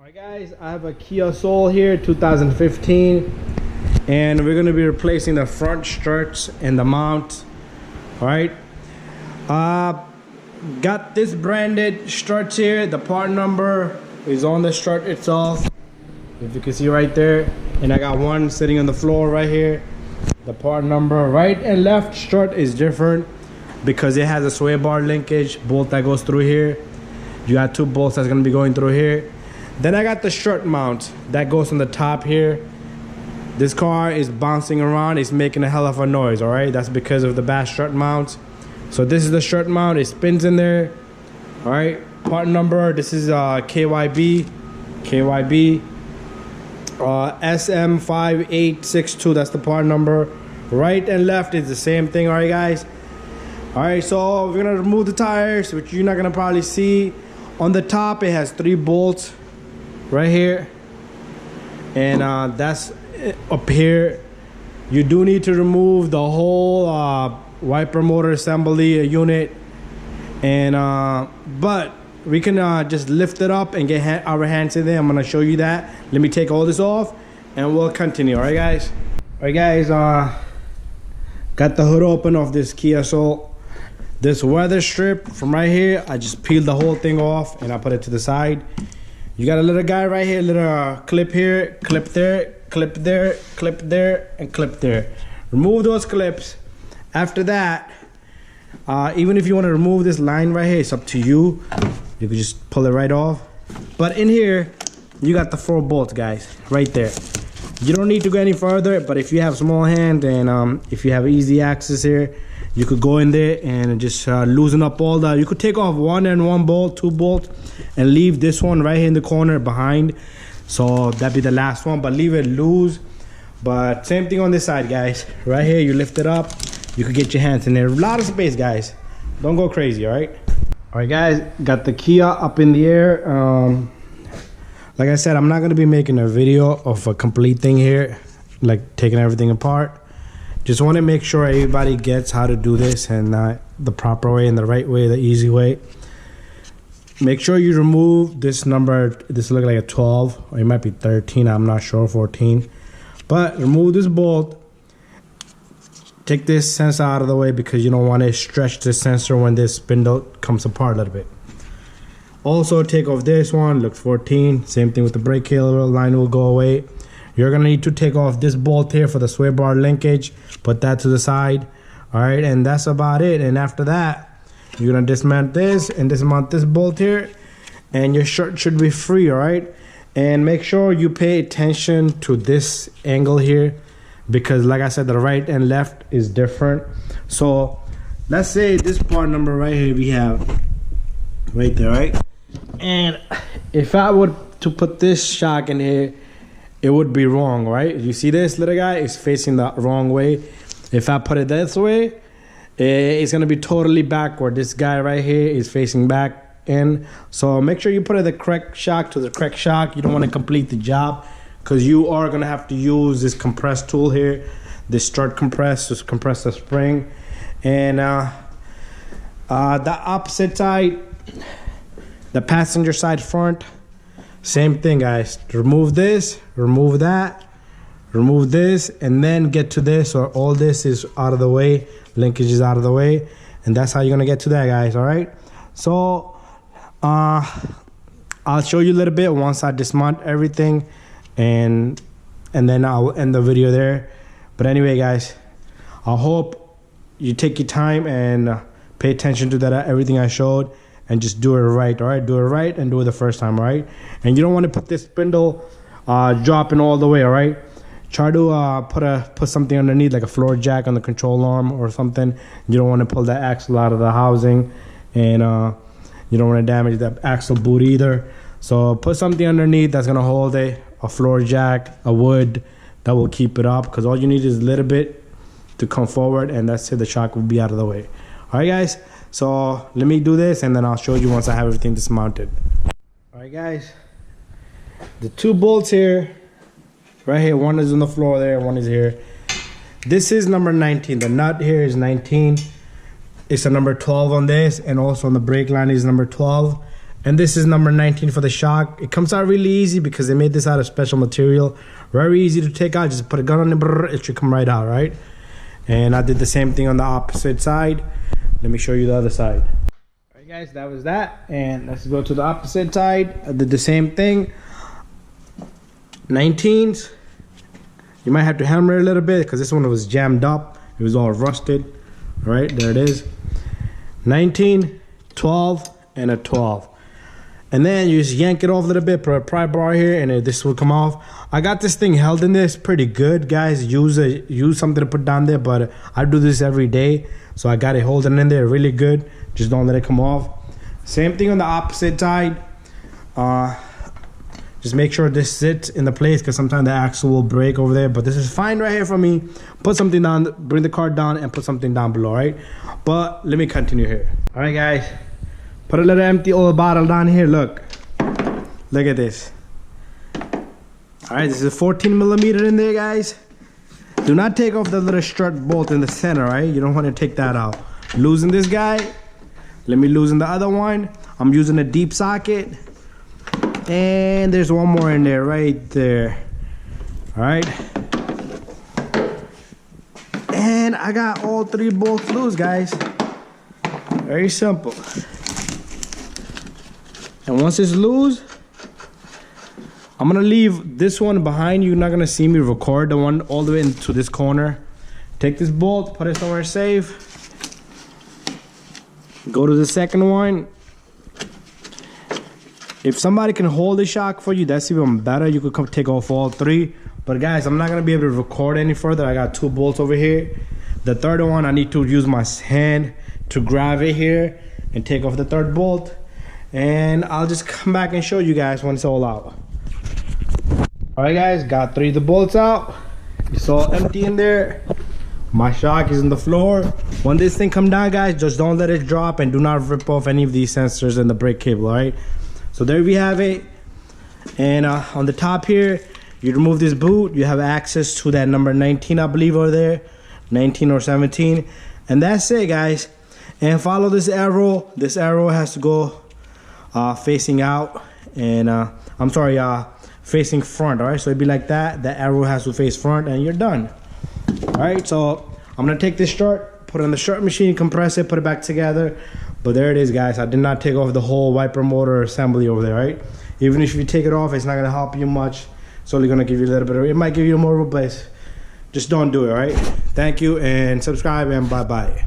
Alright guys, I have a Kia Soul here, 2015, and we're going to be replacing the front struts and the mount. Alright, got this branded struts here. The part number is on the strut itself, if you can see right there, and I got one sitting on the floor right here. The part number, right and left strut is different because it has a sway bar linkage bolt that goes through here. You got two bolts that's going to be going through here. Then I got the strut mount that goes on the top here. This car is bouncing around, it's making a hell of a noise. All right, that's because of the bad strut mount. So this is the strut mount, it spins in there. All right, part number, this is KYB SM5862, that's the part number. Right and left is the same thing. All right guys, all right, so we're gonna remove the tires, which you're not gonna probably see. On the top it has 3 bolts right here, and that's up here. You do need to remove the whole wiper motor assembly unit, and but we can just lift it up and get our hands in there. I'm gonna show you that. Let me take all this off and we'll continue. All right guys, got the hood open of this Kia Soul. This weather strip from right here, I just peeled the whole thing off and I put it to the side. You got a little guy right here, little clip here, clip there, clip there, clip there, and clip there. Remove those clips. After that, even if you want to remove this line right here, it's up to you. You can just pull it right off. But in here, you got the 4 bolts, guys, right there. You don't need to go any further, but if you have small hand and if you have easy access here, you could go in there and just loosen up all the, you could take off 1 bolt, 2 bolts, and leave this one right here in the corner behind. So that'd be the last one, but leave it loose. But same thing on this side, guys. Right here, you lift it up, you could get your hands in there. A lot of space, guys. Don't go crazy, all right? All right, guys, got the Kia up in the air. Like I said, I'm not gonna be making a video of a complete thing here, like taking everything apart. Just want to make sure everybody gets how to do this, and the proper way and the right way, the easy way. Make sure you remove this number. This looks like a 12, or it might be 13, I'm not sure, 14. But remove this bolt. Take this sensor out of the way because you don't want to stretch the sensor when this spindle comes apart a little bit. Also take off this one, looks 14. Same thing with the brake caliper, line will go away. You're gonna need to take off this bolt here for the sway bar linkage. Put that to the side. All right, and that's about it. And after that, you're gonna dismount this and dismount this bolt here, and your shirt should be free. All right, and make sure you pay attention to this angle here, because like I said, the right and left is different. So let's say this part number right here we have right there, right? And if I were to put this shock in here, it would be wrong, right? You see this little guy is facing the wrong way. If I put it this way, it's gonna be totally backward. This guy right here is facing back in. So make sure you put the correct shock to the correct shock. You don't want to complete the job, because you are gonna have to use this compress tool here, this strut compress, to compress the spring. And the opposite side, the passenger side front, same thing, guys. Remove this, remove that, remove this, and then get to this, or all this is out of the way, linkage is out of the way, and that's how you're gonna get to that, guys. All right, so I'll show you a little bit once I dismount everything, and then I'll end the video there. But anyway, guys, I hope you take your time and pay attention to that, everything I showed, and just do it right. All right, do it right and do it the first time. All right, and you don't want to put this spindle dropping all the way. All right, try to put something underneath, like a floor jack on the control arm or something. You don't want to pull that axle out of the housing, and you don't want to damage the axle boot either. So put something underneath that's gonna hold it, a floor jack, a wood, that will keep it up, because all you need is a little bit to come forward, and that's it, the shock will be out of the way. All right, guys, so let me do this, and then I'll show you once I have everything dismounted. All right, guys, the 2 bolts here, right here, one is on the floor there, one is here. This is number 19. The nut here is 19. It's a number 12 on this, and also on the brake line is number 12. And this is number 19 for the shock. It comes out really easy because they made this out of special material. Very easy to take out. Just put a gun on it, it should come right out, right? And I did the same thing on the opposite side. Let me show you the other side. All right, guys, that was that. And let's go to the opposite side. I did the same thing. 19s. You might have to hammer it a little bit because this one was jammed up. It was all rusted. All right, there it is. 19, 12, and a 12. And then you just yank it off a little bit, put a pry bar here, and this will come off. I got this thing held in this pretty good, guys. Use something to put down there, but I do this every day, so I got it holding in there really good. Just don't let it come off. Same thing on the opposite side. Just make sure this sits in the place because sometimes the axle will break over there, but this is fine right here for me. Put something down, bring the card down, and put something down below, right? But let me continue here. All right, guys, put a little empty oil bottle down here. Look at this. All right, this is a 14 millimeter in there, guys. Do not take off the little strut bolt in the center, right? You don't want to take that out. Loosen this guy. Let me loosen the other one. I'm using a deep socket. And there's one more in there, right there. All right. And I got all 3 bolts loose, guys. Very simple. And once it's loose, I'm gonna leave this one behind. You're not gonna see me record the one all the way into this corner. Take this bolt, put it somewhere safe. Go to the second one. If somebody can hold the shock for you, that's even better. You could come take off all 3. But guys, I'm not gonna be able to record any further. I got 2 bolts over here. The third one, I need to use my hand to grab it here and take off the 3rd bolt. And I'll just come back and show you guys when it's all out. All right, guys, got 3 of the bolts out. It's all empty in there. My shock is on the floor. When this thing come down, guys, just don't let it drop and do not rip off any of these sensors and the brake cable, all right? So there we have it. And on the top here, you remove this boot, you have access to that number 19, I believe, over there. 19 or 17. And that's it, guys. And follow this arrow. This arrow has to go facing out. And I'm sorry, facing front, all right? So it'd be like that. The arrow has to face front and you're done. All right, so I'm gonna take this strut, put it on the strut machine, compress it, put it back together. But there it is, guys. I did not take off the whole wiper motor assembly over there, right? Even if you take it off, it's not gonna help you much. It's only gonna give you a little bit of, it might give you more of a place. Just don't do it, all right? Thank you and subscribe and bye-bye.